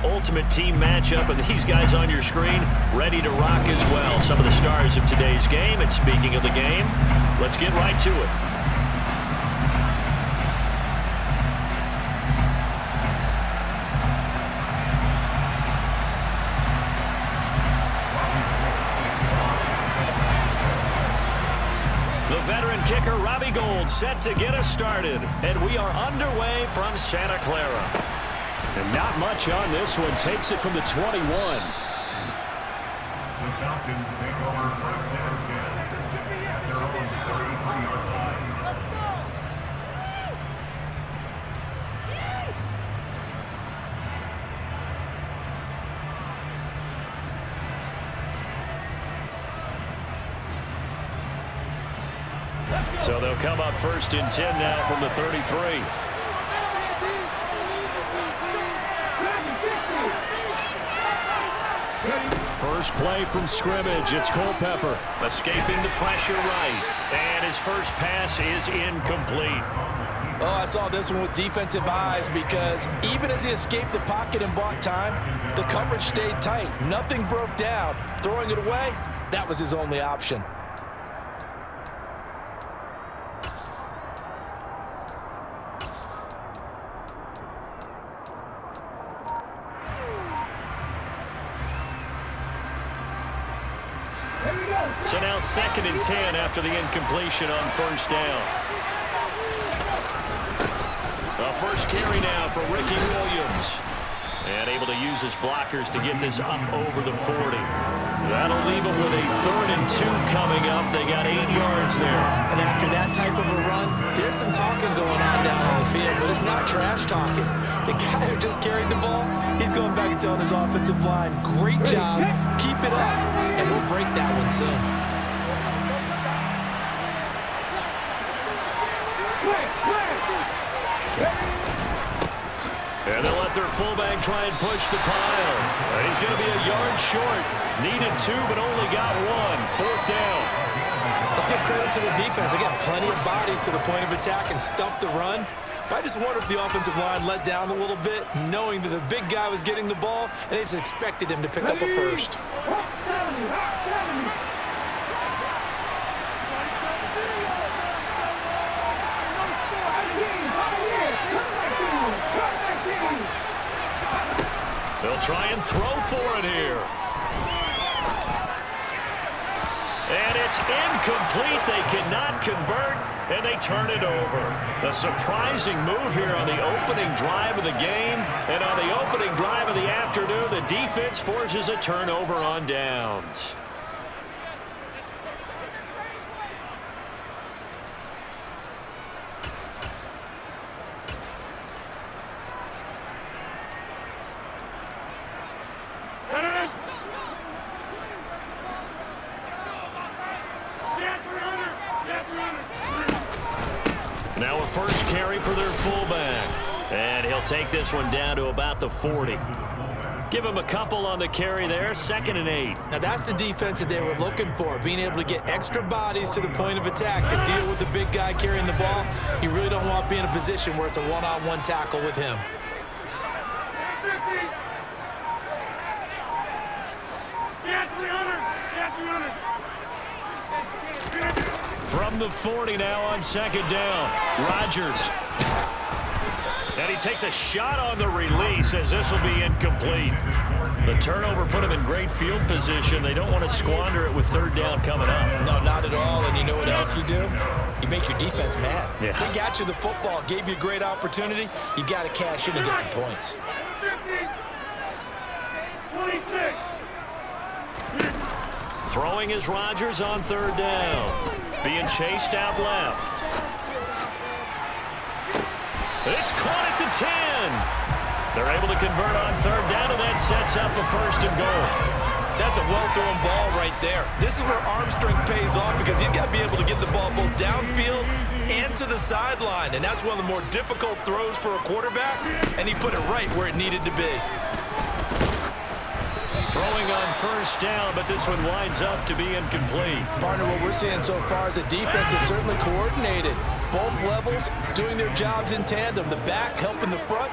ultimate team matchup, and these guys on your screen ready to rock as well. Some of the stars of today's game. And speaking of the game, let's get right to it. The veteran kicker, Robbie Gould, set to get us started. And we are underway from Santa Clara. And not much on this one. Takes it from the 21. The Falcons take over first down at their own 33-yard line. So they'll come up first and 10 now from the 33. First play from scrimmage. It's Culpepper escaping the pressure right. And his first pass is incomplete. Oh, I saw this one with defensive eyes because even as he escaped the pocket and bought time, the coverage stayed tight. Nothing broke down. Throwing it away, that was his only option. So now 2nd and 10 after the incompletion on first down. The first carry now for Ricky Williams. And able to use his blockers to get this up over the 40. That'll leave him with a 3rd and 2 coming up. They got 8 yards there. And after that type of a run, there's some talking going on down on the field, but it's not trash talking. The guy who just carried the ball, he's going back and telling his offensive line, great job, keep it up, and we'll break that one soon. And they'll let their fullback try and push the pile. He's going to be a yard short. Needed 2, but only got 1. 4th down. Let's give credit to the defense. They got plenty of bodies to the point of attack and stumped the run. But I just wonder if the offensive line let down a little bit, knowing that the big guy was getting the ball, and they just expected him to pick up a first. They'll try and throw for it here. And it's incomplete. They cannot convert, and they turn it over. A surprising move here on the opening drive of the game. And on the opening drive of the afternoon, the defense forces a turnover on downs. Now a first carry for their fullback. And he'll take this one down to about the 40. Give him a couple on the carry there. 2nd and 8. Now that's the defense that they were looking for, being able to get extra bodies to the point of attack to deal with the big guy carrying the ball. You really don't want to be in a position where it's a one-on-one tackle with him. From the 40 now on 2nd down. Rodgers. And he takes a shot on the release as this will be incomplete. The turnover put him in great field position. They don't want to squander it with 3rd down coming up. No, not at all. And you know what else you do? You make your defense mad. Yeah. They got you the football, gave you a great opportunity. You got to cash in and get some points. Throwing is Rodgers on 3rd down. Being chased out left. It's caught at the 10. They're able to convert on 3rd down, and that sets up a 1st and goal. That's a well-thrown ball right there. This is where arm strength pays off because he's got to be able to get the ball both downfield and to the sideline, and that's one of the more difficult throws for a quarterback, and he put it right where it needed to be. Throwing on 1st down, but this one winds up to be incomplete. Partner, what we're seeing so far is the defense is certainly coordinated. Both levels doing their jobs in tandem. The back helping the front,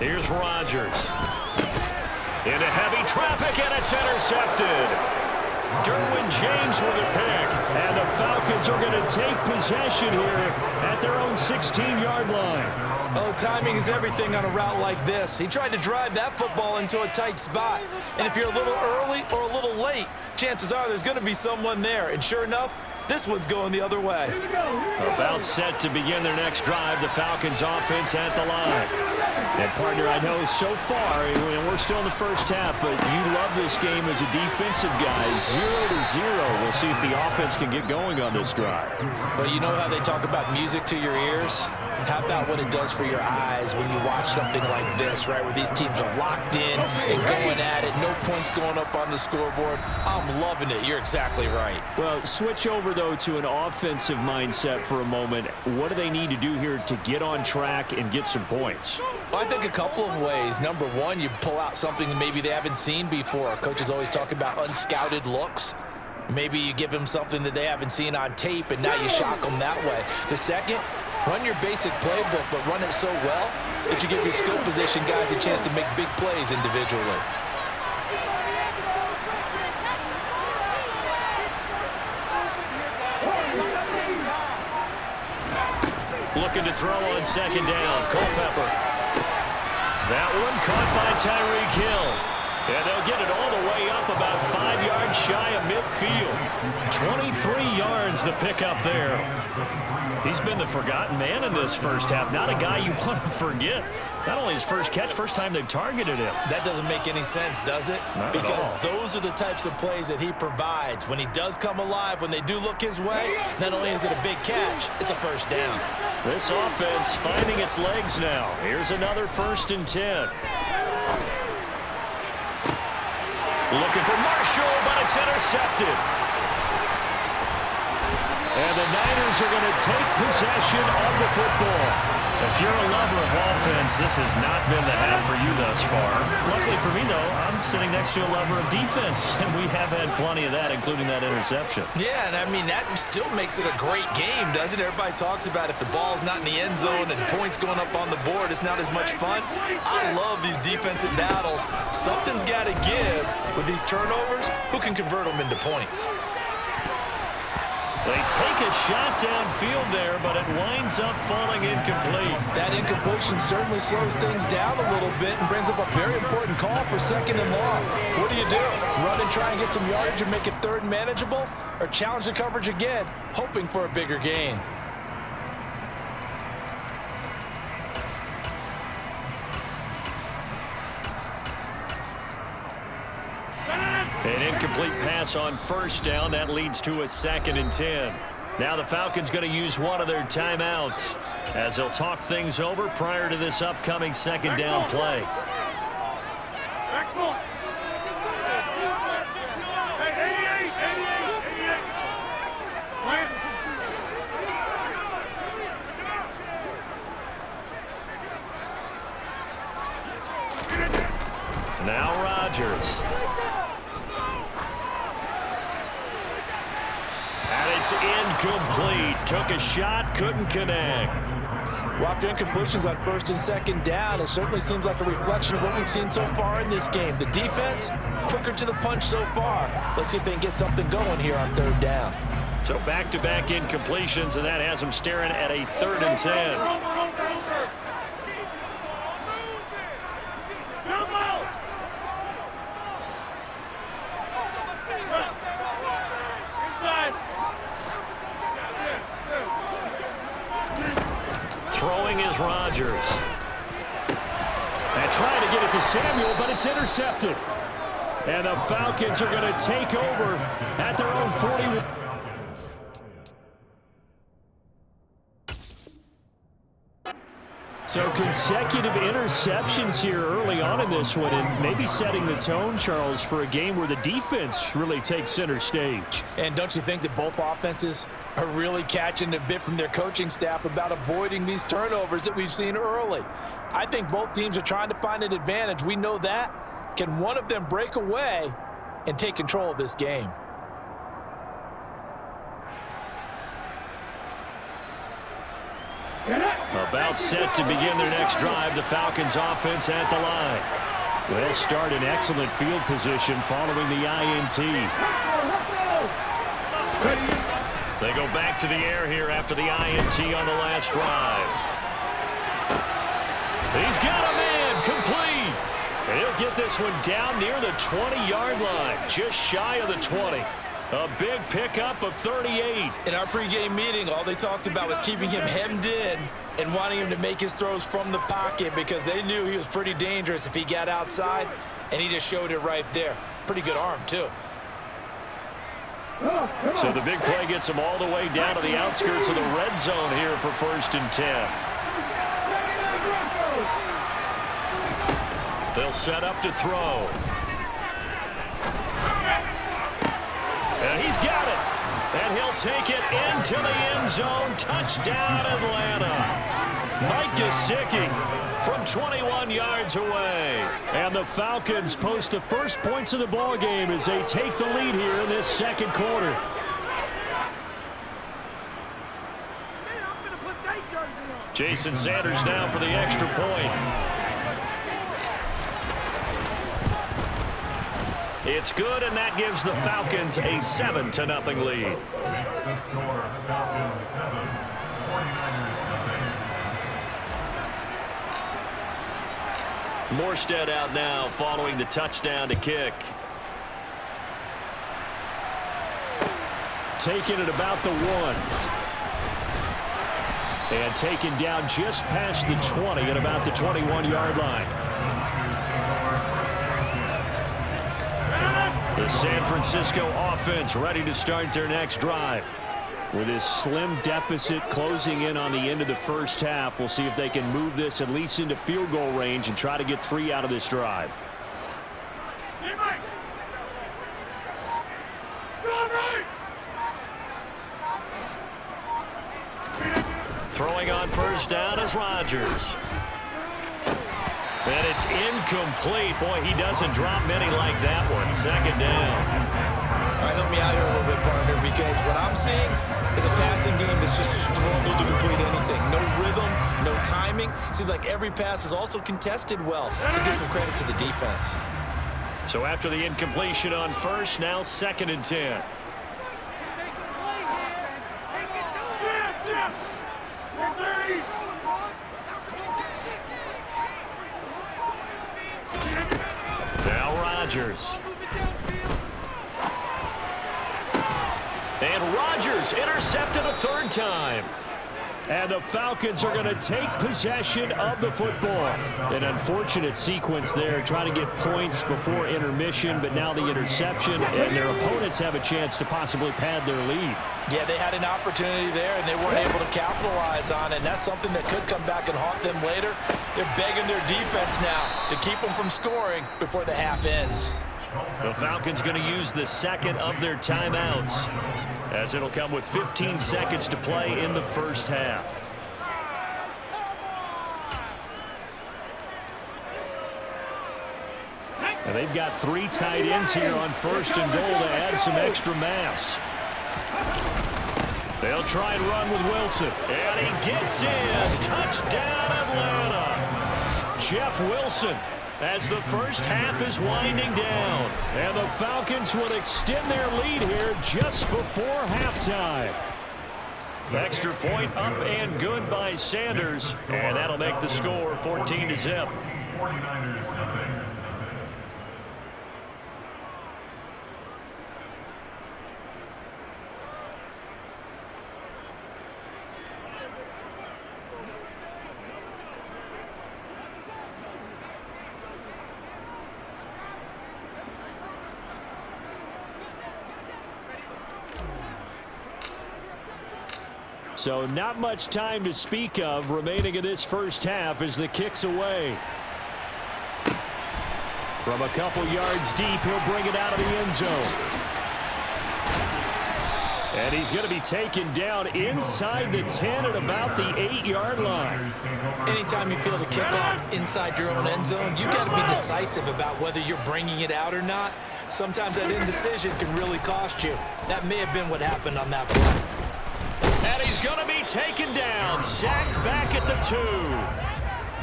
Here's Rodgers. Into heavy traffic, and it's intercepted. Derwin James with a pick. And the Falcons are going to take possession here at their own 16-yard line. Oh, timing is everything on a route like this. He tried to drive that football into a tight spot. And if you're a little early or a little late, chances are there's going to be someone there. And sure enough, this one's going the other way. About set to begin their next drive, the Falcons offense at the line. And, partner, I know so far, and we're still in the first half, but you love this game as a defensive guy. 0-0. We'll see if the offense can get going on this drive. Well, you know how they talk about music to your ears? How about what it does for your eyes when you watch something like this, right, where these teams are locked in and going at it, no points going up on the scoreboard? I'm loving it. You're exactly right. Well, switch over, though, to an offensive mindset for a moment. What do they need to do here to get on track and get some points? Well, I think a couple of ways. Number one, you pull out something that maybe they haven't seen before. Coaches always talk about unscouted looks. Maybe you give them something that they haven't seen on tape, and now you shock them that way. The second, run your basic playbook, but run it so well that you give your skill position guys a chance to make big plays individually. Looking to throw on second down. Culpepper. That one caught by Tyreek Hill. And they'll get it all the way up about 5 yards shy of midfield. 23 yards the pickup there. He's been the forgotten man in this first half. Not a guy you want to forget. Not only his first catch, first time they've targeted him. That doesn't make any sense, does it? Not because at all. Those are the types of plays that he provides. When he does come alive, when they do look his way, not only is it a big catch, it's a first down. This offense finding its legs now. Here's another 1st and 10. Looking for Marshall, but it's intercepted. And the Niners are going to take possession of the football. If you're a lover of offense, this has not been the half for you thus far. Luckily for me, though, I'm sitting next to a lover of defense, and we have had plenty of that, including that interception. Yeah, and I mean, that still makes it a great game, doesn't it? Everybody talks about if the ball's not in the end zone and points going up on the board, it's not as much fun. I love these defensive battles. Something's got to give with these turnovers. Who can convert them into points? They take a shot downfield there, but it winds up falling incomplete. That incompletion certainly slows things down a little bit and brings up a very important call for 2nd and long. What do you do? Run and try and get some yardage and make it 3rd and manageable? Or challenge the coverage again, hoping for a bigger gain? An incomplete pass on 1st down. That leads to a 2nd and 10. Now the Falcons going to use one of their timeouts as they'll talk things over prior to this upcoming 2nd down play. Now Rodgers. And it's incomplete. Took a shot, couldn't connect. Well, after incompletions on 1st and 2nd down, it certainly seems like a reflection of what we've seen so far in this game. The defense, quicker to the punch so far. Let's see if they can get something going here on 3rd down. So back-to-back incompletions, and that has them staring at a 3rd and 10. Throwing is Rodgers. And trying to get it to Samuel, but it's intercepted. And the Falcons are going to take over at their own 40. So consecutive interceptions here early on in this one, and maybe setting the tone, Charles, for a game where the defense really takes center stage. And don't you think that both offenses are really catching a bit from their coaching staff about avoiding these turnovers that we've seen early? I think both teams are trying to find an advantage. We know that. Can one of them break away and take control of this game? About set to begin their next drive, the Falcons offense at the line. They'll start in excellent field position following the INT. They go back to the air here after the INT on the last drive. He's got a man, complete. And he'll get this one down near the 20-yard line, just shy of the 20. A big pickup of 38. In our pregame meeting, all they talked about was keeping him hemmed in and wanting him to make his throws from the pocket because they knew he was pretty dangerous if he got outside, and he just showed it right there. Pretty good arm, too. So the big play gets him all the way down to the outskirts of the red zone here for 1st and 10. They'll set up to throw. And he's got it. And he'll take it into the end zone. Touchdown, Atlanta. Mike Gesicki from 21 yards away. And the Falcons post the first points of the ball game as they take the lead here in this second quarter. Jason Sanders now for the extra point. It's good, and that gives the Falcons a 7-0 lead. The score, Falcons 7, 49ers 0. Morstead out now following the touchdown to kick. Taking it about the 1. And taken down just past the 20 at about the 21-yard line. The San Francisco offense ready to start their next drive. With this slim deficit closing in on the end of the first half, we'll see if they can move this at least into field goal range and try to get 3 out of this drive. Throwing on first down is Rodgers. And it's incomplete. Boy, he doesn't drop many like that one. 2nd down. All right, help me out here a little bit, partner, because what I'm seeing is a passing game that's just struggled to complete anything. No rhythm, no timing. Seems like every pass is also contested well. So give some credit to the defense. So after the incompletion on first, now 2nd and 10. Now Rodgers. And Rodgers intercepted a 3rd time. And the Falcons are going to take possession of the football. An unfortunate sequence there, trying to get points before intermission, but now the interception, and their opponents have a chance to possibly pad their lead. Yeah, they had an opportunity there, and they weren't able to capitalize on it, and that's something that could come back and haunt them later. They're begging their defense now to keep them from scoring before the half ends. The Falcons going to use the 2nd of their timeouts, as it'll come with 15 seconds to play in the first half. And they've got 3 tight ends here on 1st and goal to add some extra mass. They'll try and run with Wilson. And he gets in. Touchdown, Atlanta. Jeff Wilson, as the first half is winding down. And the Falcons will extend their lead here just before halftime. Extra point up and good by Sanders. And that'll make the score 14-0. 49ers 0. So not much time to speak of remaining in this first half as the kick's away. From a couple yards deep, he'll bring it out of the end zone. And he's going to be taken down inside the 10 at about the 8-yard line. Anytime you feel the kickoff inside your own end zone, you've got to be decisive about whether you're bringing it out or not. Sometimes that indecision can really cost you. That may have been what happened on that play. And he's going to be taken down, sacked back at the 2.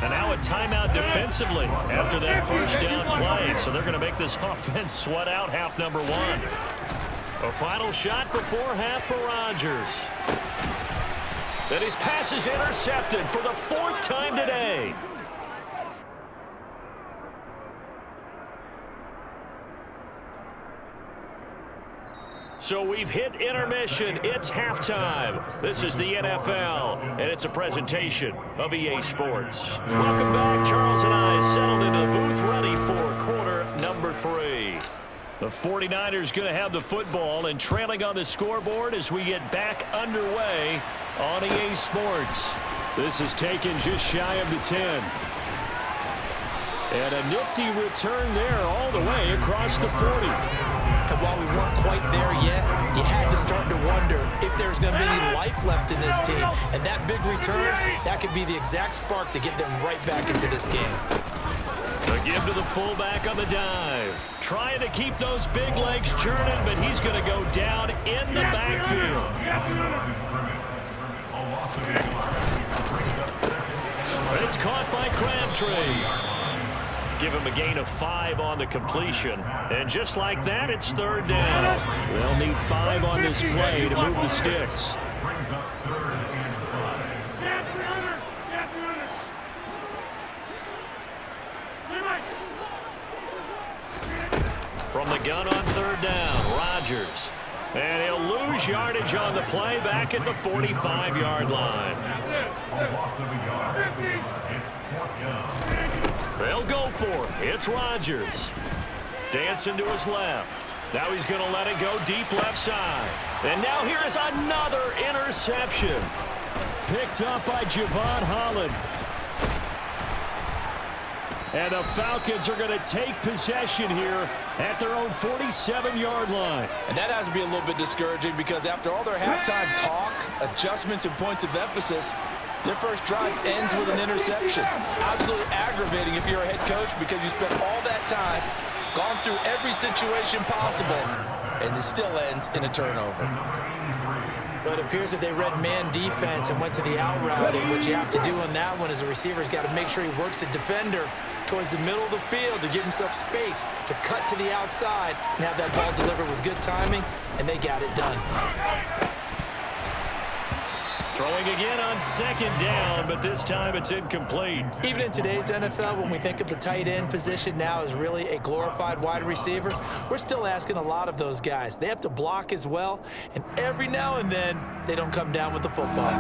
And now a timeout defensively after that first down play. So they're going to make this offense sweat out half number 1. A final shot before half for Rodgers. And his pass is intercepted for the 4th time today. So we've hit intermission. It's halftime. This is the NFL, and it's a presentation of EA Sports. Welcome back. Charles and I settled into the booth ready for quarter number 3. The 49ers going to have the football and trailing on the scoreboard as we get back underway on EA Sports. This is taken just shy of the 10. And a nifty return there all the way across the 40. And while we weren't quite there yet, you had to start to wonder if there's going to be any life left in this team. And that big return, that could be the exact spark to get them right back into this game. A give to the fullback on the dive. Trying to keep those big legs churning, but he's going to go down in the backfield. But it's caught by Crabtree. Give him a gain of 5 on the completion. And just like that, it's 3rd down. They'll need 5 on this play to move the sticks. From the gun on 3rd down, Rodgers. And he'll lose yardage on the play back at the 45-yard line. They'll go for it. It's Rodgers. Dancing to his left. Now he's going to let it go deep left side. And now here is another interception. Picked up by Javon Holland. And the Falcons are going to take possession here at their own 47-yard line. And that has to be a little bit discouraging because after all their halftime talk, adjustments, and points of emphasis, their first drive ends with an interception. Absolutely aggravating if you're a head coach because you spent all that time, gone through every situation possible, and it still ends in a turnover. But it appears that they read man defense and went to the out route. And what you have to do on that one is the receiver's got to make sure he works the defender towards the middle of the field to give himself space to cut to the outside and have that ball delivered with good timing, and they got it done. Throwing again on 2nd down, but this time it's incomplete. Even in today's NFL, when we think of the tight end position now as really a glorified wide receiver, we're still asking a lot of those guys. They have to block as well, and every now and then, they don't come down with the football.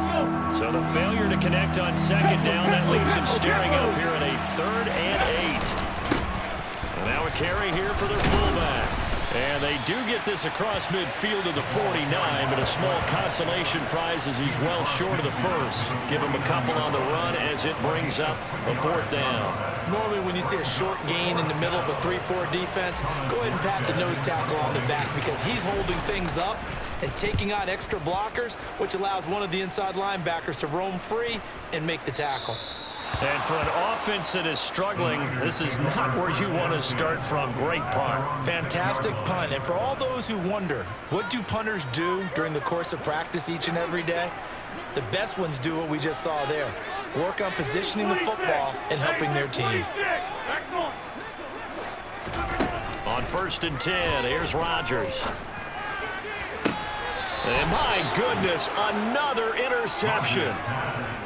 So the failure to connect on 2nd down, that leaves him staring up here at a 3rd and 8. And now a carry here for their fullback. And they do get this across midfield to the 49, but a small consolation prize as he's well short of the first. Give him a couple on the run as it brings up a 4th down. Normally when you see a short gain in the middle of a 3-4 defense, go ahead and pat the nose tackle on the back because he's holding things up and taking on extra blockers, which allows one of the inside linebackers to roam free and make the tackle. And for an offense that is struggling, this is not where you want to start from. Great punt. Fantastic punt. And for all those who wonder, what do punters do during the course of practice each and every day? The best ones do what we just saw there. Work on positioning the football and helping their team. On 1st and 10, here's Rodgers. And my goodness, another interception.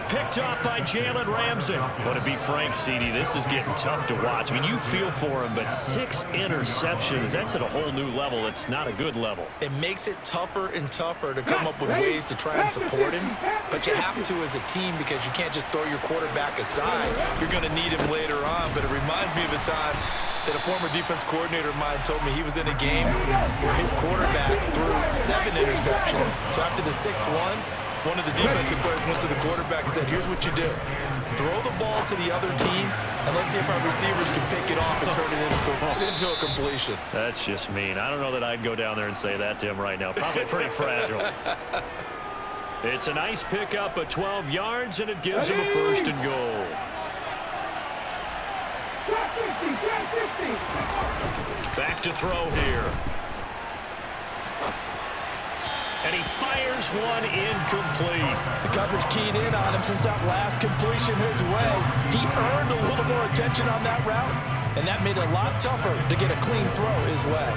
Picked up by Jalen Ramsey. But to be frank, CD, this is getting tough to watch. I mean, you feel for him, but 6 interceptions, that's at a whole new level. It's not a good level. It makes it tougher and tougher to come up with ways to try and support him. But you have to as a team because you can't just throw your quarterback aside. You're going to need him later on. But it reminds me of a time that a former defense coordinator of mine told me he was in a game where his quarterback threw 7 interceptions. So after the 6-1, one of the defensive players went to the quarterback and said, here's what you do. Throw the ball to the other team, and let's see if our receivers can pick it off and turn it into a completion. That's just mean. I don't know that I'd go down there and say that to him right now. Probably pretty fragile. It's a nice pickup of 12 yards, and it gives him a 1st and goal. Back to throw here. And he fires one incomplete. The coverage keyed in on him since that last completion his way. He earned a little more attention on that route, and that made it a lot tougher to get a clean throw his way.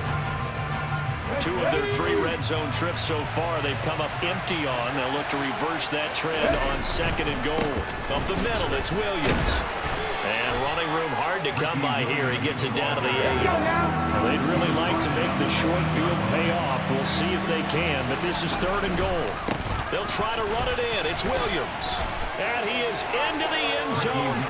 2 of their 3 red zone trips so far they've come up empty on. They'll look to reverse that trend on 2nd and goal. Up the middle, it's Williams. And running room hard to come by here. He gets it down to the 8. They'd really like to make the short field pay off. We'll see if they can, but this is 3rd and goal. They'll try to run it in. It's Williams. And he is into the end zone.